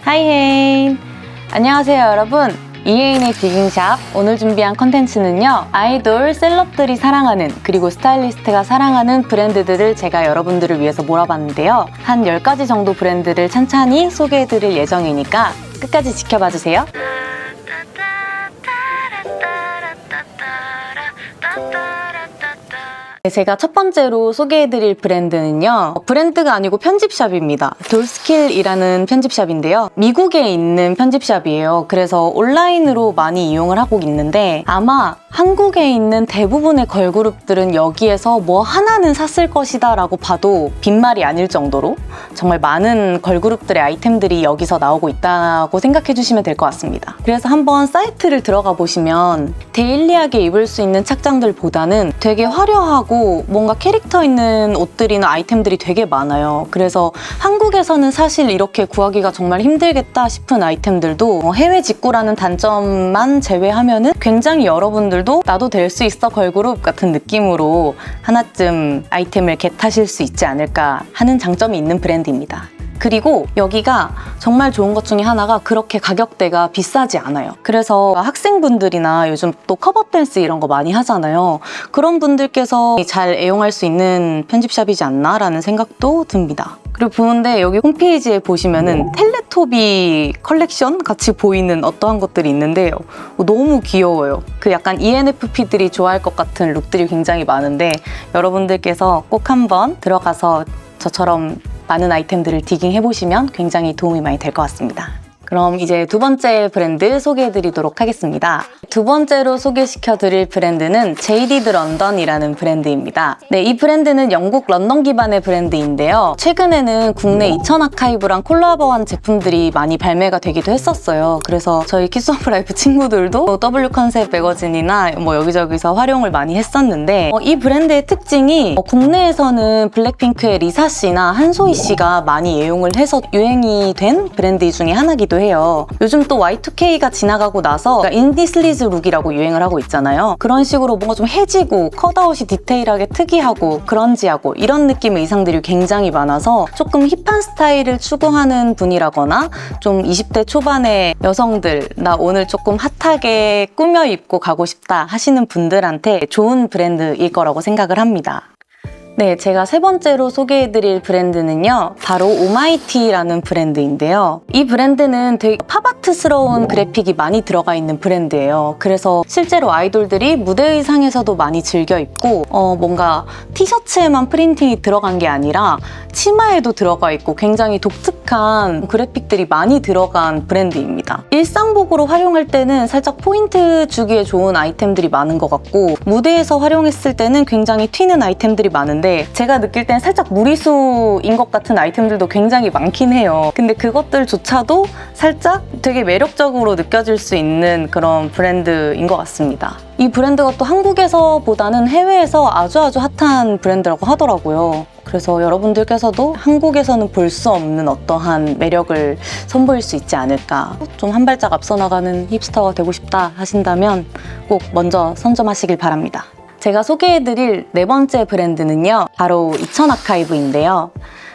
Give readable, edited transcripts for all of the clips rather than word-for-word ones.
하이헤인! 안녕하세요 여러분! 이혜인의 디깅샵, 오늘 준비한 컨텐츠는요, 아이돌, 셀럽들이 사랑하는, 그리고 스타일리스트가 사랑하는 브랜드들을 제가 여러분들을 위해서 몰아봤는데요. 한 10가지 정도 브랜드를 찬찬히 소개해드릴 예정이니까 끝까지 지켜봐주세요. 제가 첫 번째로 소개해드릴 브랜드는요, 브랜드가 아니고 편집샵입니다. 돌스킬이라는 편집샵인데요, 미국에 있는 편집샵이에요. 그래서 온라인으로 많이 이용을 하고 있는데 아마 한국에 있는 대부분의 걸그룹들은 여기에서 뭐 하나는 샀을 것이다 라고 봐도 빈말이 아닐 정도로 정말 많은 걸그룹들의 아이템들이 여기서 나오고 있다고 생각해 주시면 될 것 같습니다. 그래서 한번 사이트를 들어가 보시면 데일리하게 입을 수 있는 착장들보다는 되게 화려하고 뭔가 캐릭터 있는 옷들이나 아이템들이 되게 많아요. 그래서 한국에서는 사실 이렇게 구하기가 정말 힘들겠다 싶은 아이템들도 해외 직구라는 단점만 제외하면은 굉장히 여러분들도 나도 될 수 있어 걸그룹 같은 느낌으로 하나쯤 아이템을 겟하실 수 있지 않을까 하는 장점이 있는 브랜드입니다. 그리고 여기가 정말 좋은 것 중에 하나가 그렇게 가격대가 비싸지 않아요. 그래서 학생분들이나 요즘 또 커버 댄스 이런 거 많이 하잖아요. 그런 분들께서 잘 애용할 수 있는 편집샵이지 않나 라는 생각도 듭니다. 그리고 보는데 여기 홈페이지에 보시면은 텔레토비 컬렉션 같이 보이는 어떠한 것들이 있는데요. 너무 귀여워요. 그 약간 ENFP들이 좋아할 것 같은 룩들이 굉장히 많은데 여러분들께서 꼭 한번 들어가서 저처럼 많은 아이템들을 디깅해보시면 굉장히 도움이 많이 될 것 같습니다. 그럼 이제 두 번째 브랜드 소개해드리도록 하겠습니다. 두 번째로 소개시켜드릴 브랜드는 제이디드 런던이라는 브랜드입니다. 네, 이 브랜드는 영국 런던 기반의 브랜드인데요. 최근에는 국내 2000 아카이브랑 콜라보한 제품들이 많이 발매가 되기도 했었어요. 그래서 저희 키스 오브 라이프 친구들도 W 컨셉 매거진이나 뭐 여기저기서 활용을 많이 했었는데 이 브랜드의 특징이 국내에서는 블랙핑크의 리사 씨나 한소희 씨가 많이 애용을 해서 유행이 된 브랜드 중에 하나기도 해요. 요즘 또 Y2K가 지나가고 나서 인디 슬리즈 룩이라고 유행을 하고 있잖아요. 그런 식으로 뭔가 좀 해지고 컷아웃이 디테일하게 특이하고 그런지하고 이런 느낌의 의상들이 굉장히 많아서 조금 힙한 스타일을 추구하는 분이라거나 좀 20대 초반의 여성들, 나 오늘 조금 핫하게 꾸며 입고 가고 싶다 하시는 분들한테 좋은 브랜드일 거라고 생각을 합니다. 네, 제가 세 번째로 소개해드릴 브랜드는요, 바로 오마이티라는 브랜드인데요. 이 브랜드는 되게 팝아트스러운 그래픽이 많이 들어가 있는 브랜드예요. 그래서 실제로 아이돌들이 무대 의상에서도 많이 즐겨 입고 뭔가 티셔츠에만 프린팅이 들어간 게 아니라 치마에도 들어가 있고 굉장히 독특한 그래픽들이 많이 들어간 브랜드입니다. 일상복으로 활용할 때는 살짝 포인트 주기에 좋은 아이템들이 많은 것 같고 무대에서 활용했을 때는 굉장히 튀는 아이템들이 많은데 제가 느낄 땐 살짝 무리수인 것 같은 아이템들도 굉장히 많긴 해요. 근데 그것들조차도 살짝 되게 매력적으로 느껴질 수 있는 그런 브랜드인 것 같습니다. 이 브랜드가 또 한국에서보다는 해외에서 아주 핫한 브랜드라고 하더라고요. 그래서 여러분들께서도 한국에서는 볼 수 없는 어떠한 매력을 선보일 수 있지 않을까. 좀 한 발짝 앞서 나가는 힙스터가 되고 싶다 하신다면 꼭 먼저 선점하시길 바랍니다. 제가 소개해드릴 네 번째 브랜드는요, 바로 2000 아카이브인데요.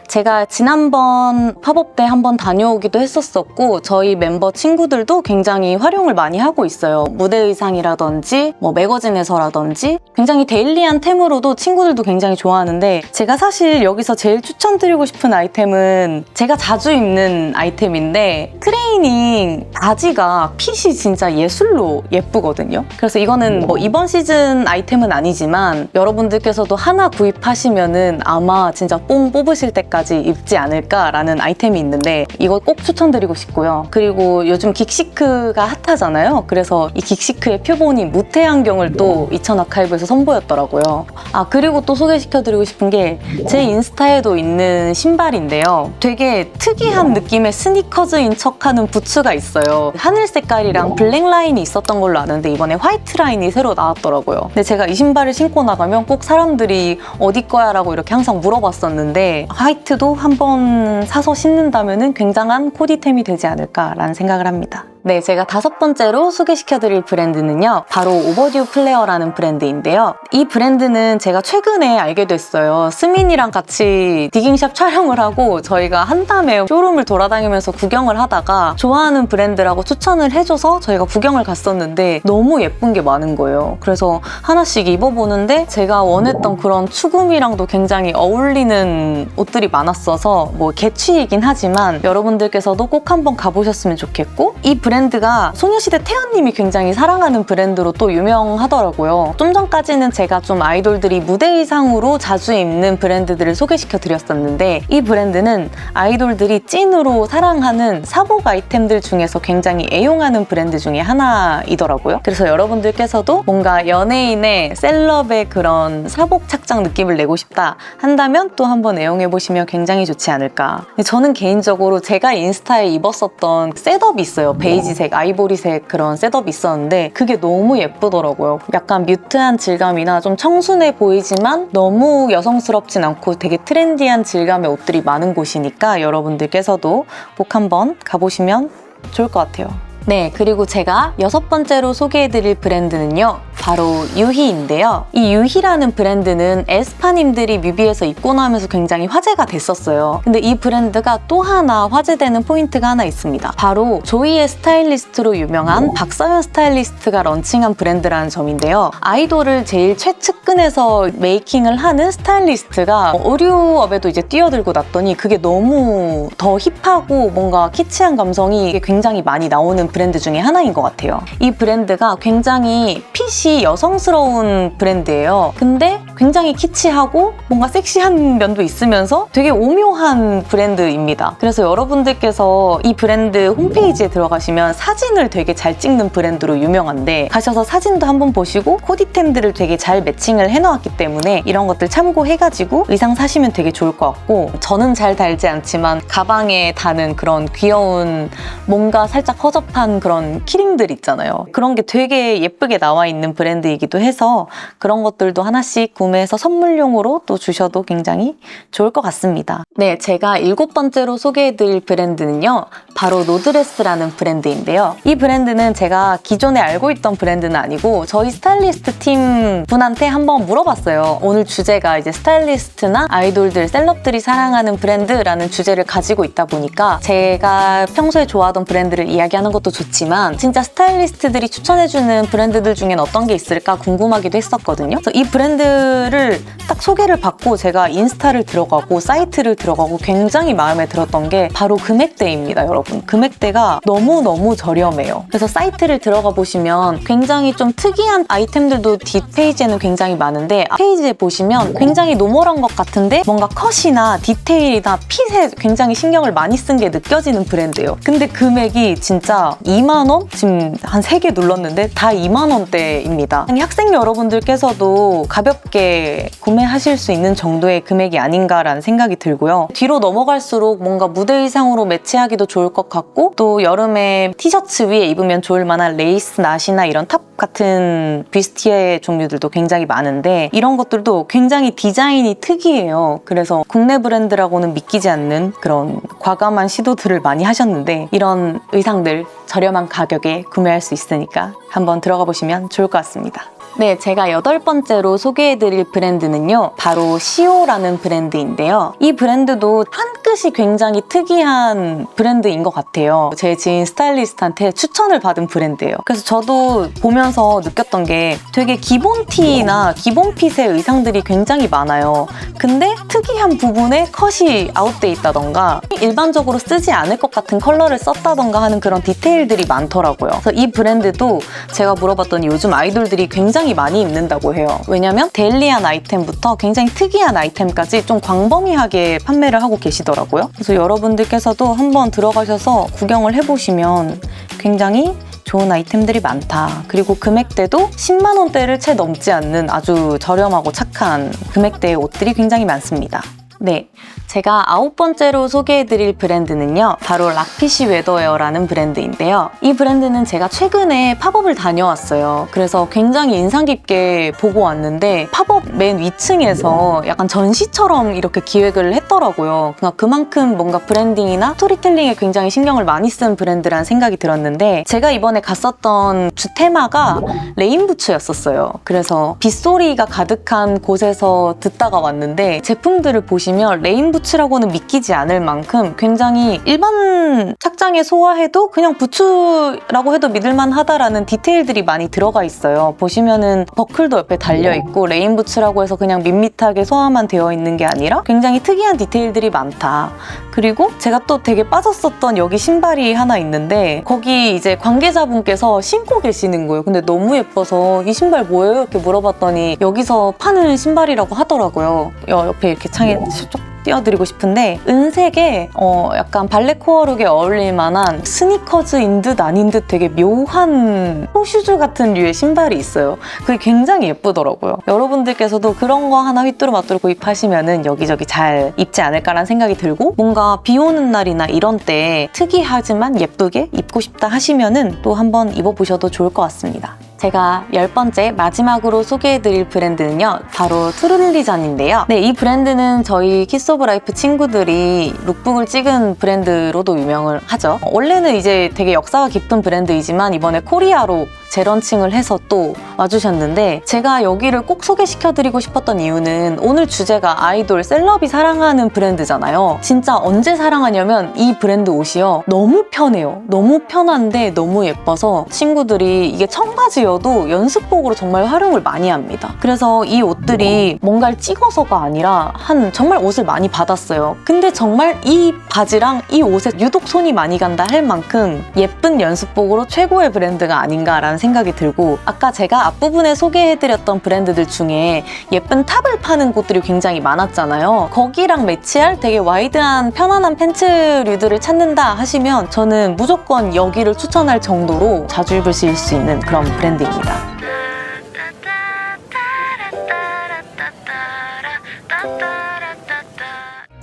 제가 지난번 팝업 때 한번 다녀오기도 했었었고 저희 멤버 친구들도 굉장히 활용을 많이 하고 있어요. 무대 의상이라든지 뭐 매거진에서라든지 굉장히 데일리한 템으로도 친구들도 굉장히 좋아하는데 제가 사실 여기서 제일 추천드리고 싶은 아이템은 제가 자주 입는 아이템인데 트레이닝 바지가 핏이 진짜 예술로 예쁘거든요. 그래서 이거는 뭐 이번 시즌 아이템은 아니지만 여러분들께서도 하나 구입하시면은 아마 진짜 뽕 뽑으실 때까지 입지 않을까라는 아이템이 있는데 이거 꼭 추천드리고 싶고요. 그리고 요즘 긱시크가 핫하잖아요. 그래서 이 긱시크의 표본이 무태 안경을 또 2000 아카이브에서 선보였더라고요. 그리고 또 소개시켜드리고 싶은 게 제 인스타에도 있는 신발인데요. 되게 특이한 느낌의 스니커즈인 척하는 부츠가 있어요. 하늘 색깔이랑 블랙 라인이 있었던 걸로 아는데 이번에 화이트 라인이 새로 나왔더라고요. 근데 제가 이 신발을 신고 나가면 꼭 사람들이 어디 거야 라고 이렇게 항상 물어봤었는데 화이트도 한번 사서 신는다면 굉장한 코디템이 되지 않을까라는 생각을 합니다. 네, 제가 5번째로 소개시켜드릴 브랜드는요. 바로 오버듀 플레어라는 브랜드인데요. 이 브랜드는 제가 최근에 알게 됐어요. 스민이랑 같이 디깅샵 촬영을 하고 저희가 한담에 쇼룸을 돌아다니면서 구경을 하다가 좋아하는 브랜드라고 추천을 해줘서 저희가 구경을 갔었는데 너무 예쁜 게 많은 거예요. 그래서 하나씩 입어보는데 제가 원했던 그런 추구미랑도 굉장히 어울리는 옷들이 많았어서 뭐 개취이긴 하지만 여러분들께서도 꼭 한번 가보셨으면 좋겠고, 이 브랜드가 소녀시대 태연님이 굉장히 사랑하는 브랜드로 또 유명하더라고요. 좀 전까지는 제가 좀 아이돌들이 무대 의상으로 자주 입는 브랜드들을 소개시켜 드렸었는데, 이 브랜드는 아이돌들이 찐으로 사랑하는 사복 아이템들 중에서 굉장히 애용하는 브랜드 중에 하나이더라고요. 그래서 여러분들께서도 뭔가 연예인의 셀럽의 그런 사복 착장 느낌을 내고 싶다 한다면 또 한번 애용해보시면 굉장히 좋지 않을까. 저는 개인적으로 제가 인스타에 입었었던 셋업이 있어요. 베이지색, 아이보리색 그런 셋업이 있었는데 그게 너무 예쁘더라고요. 약간 뮤트한 질감이나 좀 청순해 보이지만 너무 여성스럽진 않고 되게 트렌디한 질감의 옷들이 많은 곳이니까 여러분들께서도 꼭 한번 가보시면 좋을 것 같아요. 네, 그리고 제가 6번째로 소개해드릴 브랜드는요. 바로 유희인데요. 이 유희라는 브랜드는 에스파님들이 뮤비에서 입고 나오면서 굉장히 화제가 됐었어요. 근데 이 브랜드가 또 하나 화제되는 포인트가 하나 있습니다. 바로 조이의 스타일리스트로 유명한 박서연 스타일리스트가 런칭한 브랜드라는 점인데요. 아이돌을 제일 최측근에서 메이킹을 하는 스타일리스트가 의류업에도 이제 뛰어들고 났더니 그게 너무 더 힙하고 뭔가 키치한 감성이 굉장히 많이 나오는 브랜드 중에 하나인 것 같아요. 이 브랜드가 굉장히 핏이 여성스러운 브랜드예요. 근데 굉장히 키치하고 뭔가 섹시한 면도 있으면서 되게 오묘한 브랜드입니다. 그래서 여러분들께서 이 브랜드 홈페이지에 들어가시면 사진을 되게 잘 찍는 브랜드로 유명한데, 가셔서 사진도 한번 보시고 코디템들을 되게 잘 매칭을 해놓았기 때문에 이런 것들 참고해가지고 의상 사시면 되게 좋을 것 같고, 저는 잘 달지 않지만 가방에 다는 그런 귀여운 뭔가 살짝 허접한 그런 키링들 있잖아요. 그런 게 되게 예쁘게 나와 있는 브랜드이기도 해서 그런 것들도 하나씩 구매해서 선물용으로 또 주셔도 굉장히 좋을 것 같습니다. 네, 제가 7번째로 소개해드릴 브랜드는요. 바로 노드레스라는 브랜드인데요. 이 브랜드는 제가 기존에 알고 있던 브랜드는 아니고 저희 스타일리스트 팀 분한테 한번 물어봤어요. 오늘 주제가 이제 스타일리스트나 아이돌들, 셀럽들이 사랑하는 브랜드라는 주제를 가지고 있다 보니까 제가 평소에 좋아하던 브랜드를 이야기하는 것도 좋지만 진짜 스타일리스트들이 추천해주는 브랜드들 중엔 어떤 게 있을까 궁금하기도 했었거든요. 그래서 이 브랜드를 딱 소개를 받고 제가 인스타를 들어가고 사이트를 들어가고 굉장히 마음에 들었던 게 바로 금액대입니다, 여러분. 금액대가 너무너무 저렴해요. 그래서 사이트를 들어가 보시면 굉장히 좀 특이한 아이템들도 뒷페이지에는 굉장히 많은데 앞페이지에 보시면 굉장히 노멀한 것 같은데 뭔가 컷이나 디테일이나 핏에 굉장히 신경을 많이 쓴 게 느껴지는 브랜드예요. 근데 금액이 진짜 2만 원? 지금 한 3개 눌렀는데 다 2만 원대입니다. 학생 여러분들께서도 가볍게 구매하실 수 있는 정도의 금액이 아닌가라는 생각이 들고요. 뒤로 넘어갈수록 뭔가 무대 의상으로 매치하기도 좋을 것 같고, 또 여름에 티셔츠 위에 입으면 좋을 만한 레이스 나시나 이런 탑 같은 뷰스티의 종류들도 굉장히 많은데 이런 것들도 굉장히 디자인이 특이해요. 그래서 국내 브랜드라고는 믿기지 않는 그런 과감한 시도들을 많이 하셨는데 이런 의상들 저렴한 가격에 구매할 수 있으니까 한번 들어가 보시면 좋을 것 같습니다. 네, 제가 8번째로 소개해드릴 브랜드는요. 바로 시오라는 브랜드인데요. 이 브랜드도 한 끝이 굉장히 특이한 브랜드인 것 같아요. 제 지인 스타일리스트한테 추천을 받은 브랜드예요. 그래서 저도 보면서 느꼈던 게 되게 기본 티나 기본 핏의 의상들이 굉장히 많아요. 근데 특이한 부분에 컷이 아웃돼 있다던가 일반적으로 쓰지 않을 것 같은 컬러를 썼다던가 하는 그런 디테일들이 많더라고요. 그래서 이 브랜드도 제가 물어봤더니 요즘 아이돌들이 굉장히 많이 입는다고 해요. 왜냐면 데일리한 아이템부터 굉장히 특이한 아이템까지 좀 광범위하게 판매를 하고 계시더라고요. 그래서 여러분들께서도 한번 들어가셔서 구경을 해보시면 굉장히 좋은 아이템들이 많다. 그리고 금액대도 10만 원대를 채 넘지 않는 아주 저렴하고 착한 금액대의 옷들이 굉장히 많습니다. 네, 제가 9번째로 소개해드릴 브랜드는요, 바로 락피쉬 웨더웨어라는 브랜드인데요. 이 브랜드는 제가 최근에 팝업을 다녀왔어요. 그래서 굉장히 인상 깊게 보고 왔는데 팝업 맨 위층에서 약간 전시처럼 이렇게 기획을 했더라고요. 그만큼 뭔가 브랜딩이나 스토리텔링에 굉장히 신경을 많이 쓴 브랜드라는 생각이 들었는데, 제가 이번에 갔었던 주 테마가 레인부츠였었어요. 그래서 빗소리가 가득한 곳에서 듣다가 왔는데, 제품들을 보시면 레인부츠라고는 믿기지 않을 만큼 굉장히 일반 착장에 소화해도 그냥 부츠라고 해도 믿을만하다라는 디테일들이 많이 들어가 있어요. 보시면은 버클도 옆에 달려있고, 레인부츠라고 해서 그냥 밋밋하게 소화만 되어 있는 게 아니라 굉장히 특이한 디테일들이 많다. 그리고 제가 또 되게 빠졌었던 여기 신발이 하나 있는데, 거기 이제 관계자분께서 신고 계시는 거예요. 근데 너무 예뻐서 이 신발 뭐예요? 이렇게 물어봤더니 여기서 파는 신발이라고 하더라고요. 옆에 이렇게 창에 쭉 띄워드리고 싶은데, 은색에 약간 발레 코어룩에 어울릴 만한 스니커즈인 듯 아닌 듯 되게 묘한 소슈즈 같은 류의 신발이 있어요. 그게 굉장히 예쁘더라고요. 여러분들께서도 그런 거 하나 휘뚜루마뚜루 구입하시면은 여기저기 잘 입지 않을까라는 생각이 들고, 뭔가 비 오는 날이나 이런 때 특이하지만 예쁘게 입고 싶다 하시면은 또 한번 입어보셔도 좋을 것 같습니다. 제가 10번째 마지막으로 소개해드릴 브랜드는요, 바로 트루릴리전인데요. 네, 이 브랜드는 저희 키스 오브 라이프 친구들이 룩북을 찍은 브랜드로도 유명을 하죠. 원래는 이제 되게 역사가 깊은 브랜드이지만 이번에 코리아로 재런칭을 해서 또 와주셨는데, 제가 여기를 꼭 소개시켜드리고 싶었던 이유는 오늘 주제가 아이돌, 셀럽이 사랑하는 브랜드잖아요. 진짜 언제 사랑하냐면 이 브랜드 옷이요, 너무 편해요. 너무 편한데 너무 예뻐서 친구들이 이게 청바지여도 연습복으로 정말 활용을 많이 합니다. 그래서 이 옷들이 뭔가를 찍어서가 아니라 정말 옷을 많이 받았어요. 근데 정말 이 바지랑 이 옷에 유독 손이 많이 간다 할 만큼 예쁜 연습복으로 최고의 브랜드가 아닌가라는 생각이 들고, 아까 제가 앞부분에 소개해드렸던 브랜드들 중에 예쁜 탑을 파는 곳들이 굉장히 많았잖아요. 거기랑 매치할 되게 와이드한 편안한 팬츠류들을 찾는다 하시면 저는 무조건 여기를 추천할 정도로 자주 입으실 수 있는 그런 브랜드입니다.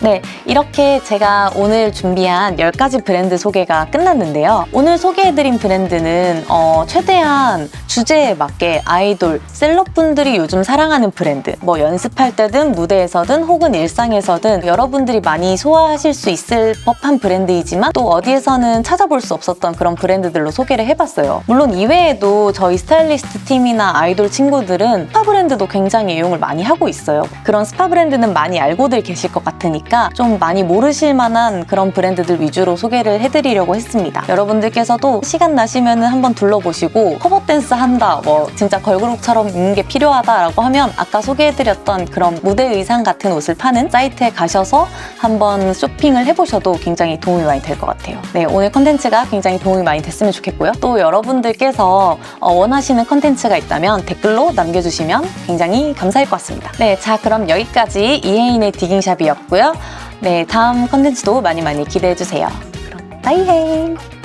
네, 이렇게 제가 오늘 준비한 10가지 브랜드 소개가 끝났는데요. 오늘 소개해드린 브랜드는 최대한 주제에 맞게 아이돌, 셀럽분들이 요즘 사랑하는 브랜드, 뭐 연습할 때든 무대에서든 혹은 일상에서든 여러분들이 많이 소화하실 수 있을 법한 브랜드이지만 또 어디에서는 찾아볼 수 없었던 그런 브랜드들로 소개를 해봤어요. 물론 이외에도 저희 스타일리스트 팀이나 아이돌 친구들은 스파 브랜드도 굉장히 이용을 많이 하고 있어요. 그런 스파 브랜드는 많이 알고들 계실 것 같으니까 좀 많이 모르실 만한 그런 브랜드들 위주로 소개를 해드리려고 했습니다. 여러분들께서도 시간 나시면 한번 둘러보시고, 커버 댄스 한다, 뭐 진짜 걸그룹처럼 입는 게 필요하다라고 하면 아까 소개해드렸던 그런 무대 의상 같은 옷을 파는 사이트에 가셔서 한번 쇼핑을 해보셔도 굉장히 도움이 많이 될 것 같아요. 네, 오늘 컨텐츠가 굉장히 도움이 많이 됐으면 좋겠고요. 또 여러분들께서 원하시는 컨텐츠가 있다면 댓글로 남겨주시면 굉장히 감사할 것 같습니다. 네, 자, 그럼 여기까지 이혜인의 디깅샵이었고요. 네, 다음 컨텐츠도 많이 기대해주세요. 그럼 바이헤이!